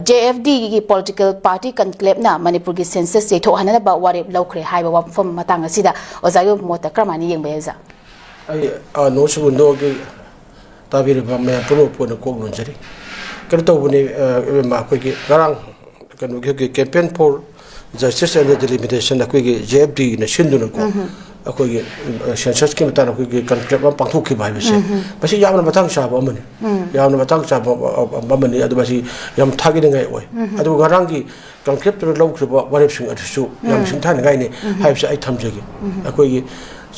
JFD की political party conclave na Manipur की census से थो हनना बा वारे लौखरे हाई बा फम मतंग असिदा ओजायो मोता क्रमानी यंग बेजा आई नो सुबुंदो के ताबिर बा मैं पुनो पुनो को नजरी कर तो बने मा कोई के गरांग कनु के campaign for justice and delimitation कोई के JFD ने सिंधु को अखोई सेंसस के मतन अखोई कन्क्लेव मा पांथोखि बाय बसे बसे यामना मतंग चाब अमने यामना मतंग चाब अमने अदु बसे याम थागि नgai ओय अदु गरांग की कन्क्लेव तो लौख्रबा वारेपसिंग अदुसु याम सिंथान गायने हाइबसे आई थमजगे अखोई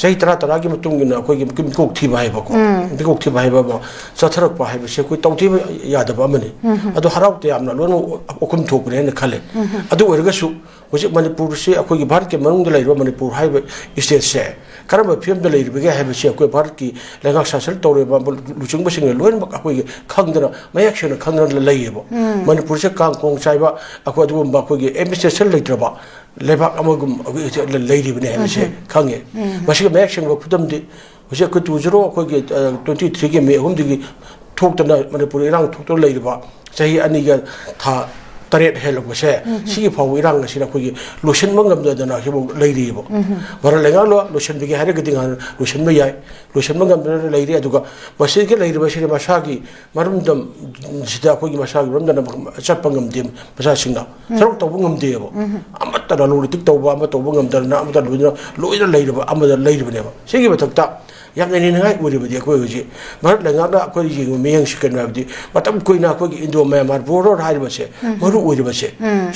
सही तरह की मतुंगिना अखोई मिकोक थिबा हाइबको मिकोक थिबा हाइबा चथरक हाइबसे कोई तौथिबा यादबा अमने अदु हराउते यामना लोन अकुम थोपरे ने खले अदु ओरगसु होजे मणिपुर से अखोई भारत के मनुंग लेरो मणिपुर हाइबे स्टेट से करम फिल्म द लेरिबगे हाइबसे अखोई भारत की लेगा शासन तौरेबा लुचुंग बसिंग लोन अखोई खंगदना मयक्षन खंगदना लेयेबो मणिपुर से कांग कोंग चाइबा अखोई दुम अखोई एडमिनिस्ट्रेशन लेत्रबा लेबाक अमगुम लेरिबने हाइबसे खंगे मसिग मयक्षन खुदमदि होजे कुतुजरो अखोई 23 के मे हुमदिगी थोक्तना मणिपुर इरांग थोक्तो लेरिबा सही अनिगा था तरेट हेलबसे सी फाव इरांग सिना कोई लोशन मंगमदना हिबो लेरिबो बर लेगा लो लोशन बिगे हारे गदिंग लोशन में याय लोशन मंगमदना लेरि अदुगा बसे के लेरिबा सिरे मसागी मरुमदम सिदा कोई मसागी रमदना चपंगम दिम मसा सिंगा सरक तबंगम देबो अमतरा लोरितिक तौबा अम तौबंगम दरना अमता लोइना लेरिबा अमदा लेरिबनेबा सिगी बतक्ता यामने निनगाय उरिबदि अखोई होजि भारत लेंगाना अखोई जिंग मेयंग सिकन बाबदि मतम कोइना अखोई इंडो म्यांमार बोर्डर हाइबसे मरु उरिबसे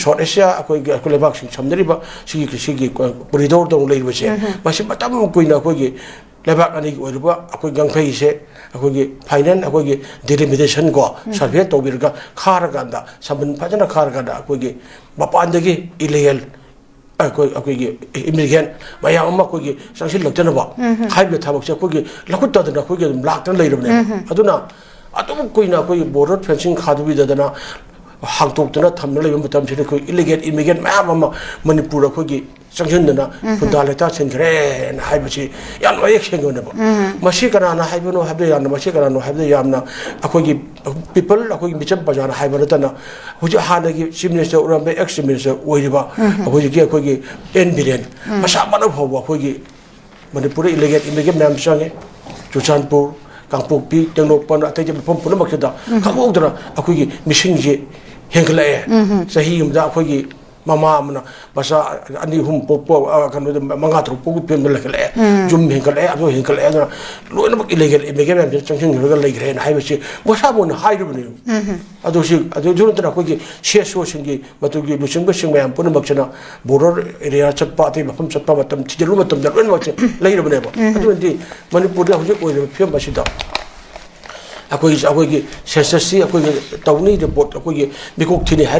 शॉर्ट एशिया अखोई लेबाक सिंग समदरिबा सिगी कोरिडोर दं लेरिबसे मासे मतम कोइना अखोई लेबाक अनि उरिबा अखोई गंगफै से अखोई फाइनेंस अखोई डिलिमिटेशन को सर्वे तोबिरगा खारगांदा सबन फजना खारगांदा अखोई मपानदगी इलीगल अखोई इमिग्रेंट मयाम अखोई संसिल लक्तनबा हाइबे थाबकसे अखोई लखुत्तदना अखोई लाक्तन लेरबने अदुना अतुम कोइना अखोई बॉर्डर फेंसिंग खादुबिदना हांगतोक्तना थमना लेबम मतम से अखोई इलीगल इमिग्रेंट मयाम मणिपुर अखोई संजनना फुदालेता सेंखरे हाइबसे यान वयक सेंगनबा मसी कनाना हाइबनो हाबदे यान मसी कनानो हाबदे यामना अखोई पीपल अखोई मिचम बजाना हाइबरतना हुजि हानगी चीफ मिनिस्टर उरम्बे एक्स मिनिस्टर ओइरिबा अखोई की अखोई एन बिरेन मसा मानो फौबा अखोई मणिपुर इलीगल इमिग्रेंट नाम संगे चुचानपुर कांगपोकपी टेंगलोपन अतै मफम पुनमखदा खमोदरा अखोई मिसिंग जे हेंगलाए सही हमदा अखोई मामा मना बसा अनि हुम पोपो कनो मंगा थ्रो पोगु पेम लखले जुम हेंकले अदो हेंकले अदो लोन इलीगल इमिग्रेंट चंगसिंग रगल लेग्रे हाइबसे वसा बोन हाइरबने अदो सि अदो जुनतना कोगी शेसो सिंगी मतुगी लुसिंग बसिंग मयाम पुन मक्सना बॉर्डर एरिया चटपा ते मफम चटपा मतम थिजलु मतम दरन मक्से लेइरबने बो अदोंदि मणिपुर दा हुजे कोइरे फिम बसिदा अखोई सेंसस तौनी रिपोर्ट अखोई बिकोक थी है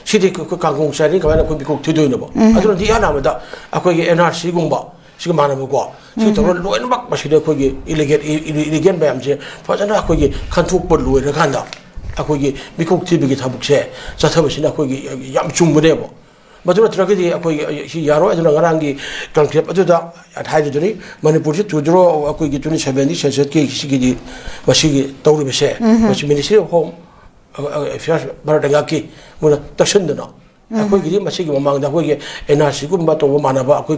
सिदी कांगों चारी कमाय अखोई बिकोक थीदोइनबो अदुनदि यानामदा अखोई एनआरसी गुंबा सिग मानबको सि तौर लोइनमक मसिदे अखोई इलीगल मैमसे फजना अखोई खनथोक लोइरकांदा अखोई बिकोक थीबिगी थबुकसे चथबसिना अखोई याम चुंबनेबो मधुर तरगदी अखोई यारो अदुना गरांगी कन्क्लेव अदुदा हाइदुनी मणिपुर से तुजरो अखोई 27 सेंसस के सिगी मसिगी तौरिबसे मसि मिनिस्ट्री ऑफ होम अफेयर्स भारतगा की मुना तसंदना अखोई गिरी मसिगी ममांगदा अखोई एनआरसी गुम्बा तो मानबा अखोई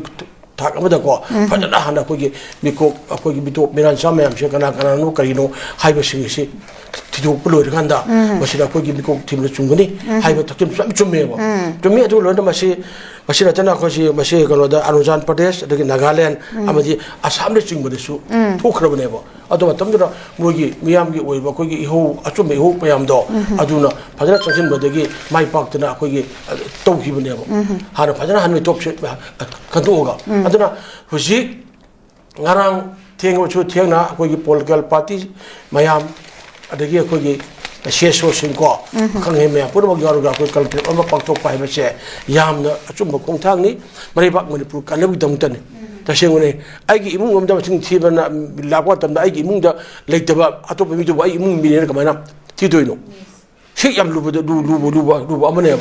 थाक अमदको फजना हाना अखोई बिको अखोई बितो मिरान सामयाम से कना कना नो करिनो हाइबसिंग से थिदोक लोइरकांदा मसिदा अखोई बिको थिमना चुंगनी हाइबा तकिम सम चुमेबो चुमे अदु लोना मसि रतना अखोई मसि कनोदा अरुणाचल प्रदेश अदगी नागालैंड अमदी असम ले चिंगबदसु थोखरबनेबो अदो मतमदुरा मोगी मियामगी ओइबा अखोई इहो अचुम इहो पयामदो अदुना फजना चंगसिनबदगी माइ पाक्तना अखोई तौखिबनेबो हाना फजना हनवे टॉप से खंदोगा अदुना हुजी ngarang thengो छु थेंगना अखोई पॉलिटिकल पार्टी मयाम अदगी अखोई शेसो सिंको खंगे मे पुरमग यारुगा अखोई कल्ट्री अमा पाक्थोक पाइबसे यामना अचुम खोंथांगनी मरिबाक मणिपुर कानबि दंगतने तसेंगने आइगी इमुंग अमदा थिंग थीबना लापवा तमदा आइगी इमुंगदा लेतबा अतोप मिदु आइ इमुंग मिने कमाना थीदोइनो 시 얌루보도 루보 아무네요.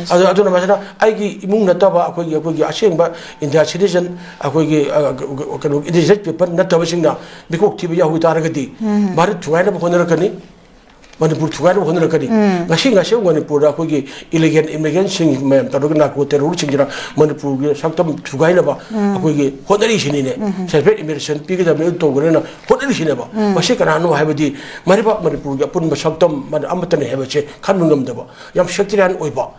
아주 맞잖아. 아이기 이문 났다봐. 거기 아시행바 인디아 시티즌 거기 그 인디아 페이퍼 났다봐 싱나 미국 TV 야후 따라가디. 말을 두가이나 보내러가니 Manipur Tugai Honor Kadi, Nashing Asha, Manipur, Akogi, illegal immigrants, Tarugana, Terror Chingira, Manipur, Sanctum Tugainaba, Akogi, Hodarishin in it, Separate immersion, Piggy the Milto, Hodarishinaba, Mashikano Habadi, Maripa Manipur, Pun Sanctum, Amatan Habache, Kanungam Daba, Yam Shaktiran Oiba,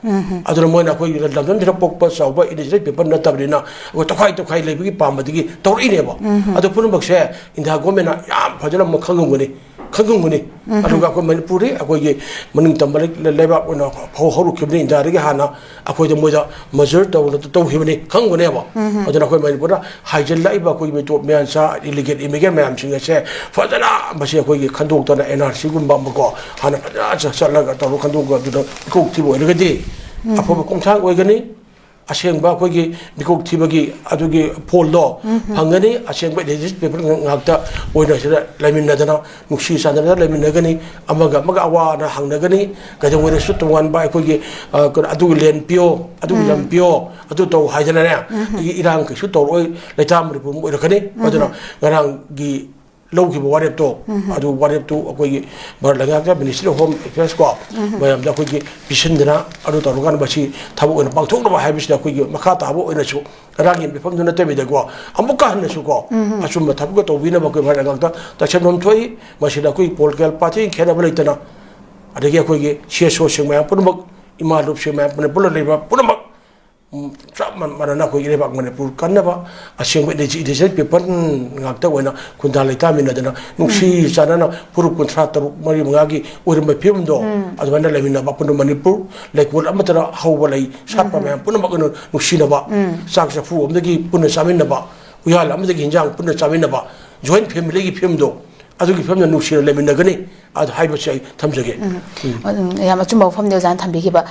other Mona, London Pokpa, Sauba, it is paper Natabina, with a quite a Kaili Pamadi, Torineba, other Punabak share in the Gomena, Pajana Mokanguni. Kagunguni, Aduga Manipuri, Akoy Maning Tambalik, Leba, when a whole community in Darigahana, Akoy the Muda, Mazur, to Himini, Kanguneva, Adana Manipura, Hajel Laiba, Koy to Miansa, illegal immigrant, I'm saying, Fadana, Basia, conduct on NRC, Bambago, Hana, Salaga, Kanduga, to the cook Tibo, Regadi, Apo Kontang, Wagani. Asing ba kogi bikok thibagi adugi pol do phangani asing ba disease paper ngakta oina sira lamin nadana nuksi sanana lamin nagani amaga maga awa na hangnagani gadang wena su tongwan ba kogi adugi len pio adugi lam pio adu to haidana ne irang ke su to oi letam ri pum oi rakani aduna ngarang gi Loki warrior to, Adu warrior to Barlanga, Ministry of Home Affairs Co. Mayam da Kugi, Pishindra, Adu Tarugan Bashi, Tabu and Paktoba Habish da Kugi, Makata Abu in a show, Rangin before the Temi de Go, Amuka in the Suko, Asuma Tabuka to Winamaku Maragata, Tachanum Toy, Mashidakui, Polgal Party, Canabalitana, Adagia Kugi, Shia Social Map, Punamak, Imalup Shema, Punabulla Labor, Punamak. Trapman Maranako Irebak Manipur Kanava, assume it is a paper Nakta when Kundalitamina, Nuksi Sanana, Puru contractor Marimagi, or my Pimdo, as when I live in Abapun Manipur, like what Amatara, how will I, Sapaman, Punamakano, Nushinaba, Saksafu, Megi Punasaminaba, we are Lamaki Jang, Punasaminaba, joint Pimlegi Pimdo. I don't give him the Nushi Leminagani, I'd hide say, comes again. Yamachumbo from the Zantambikiba,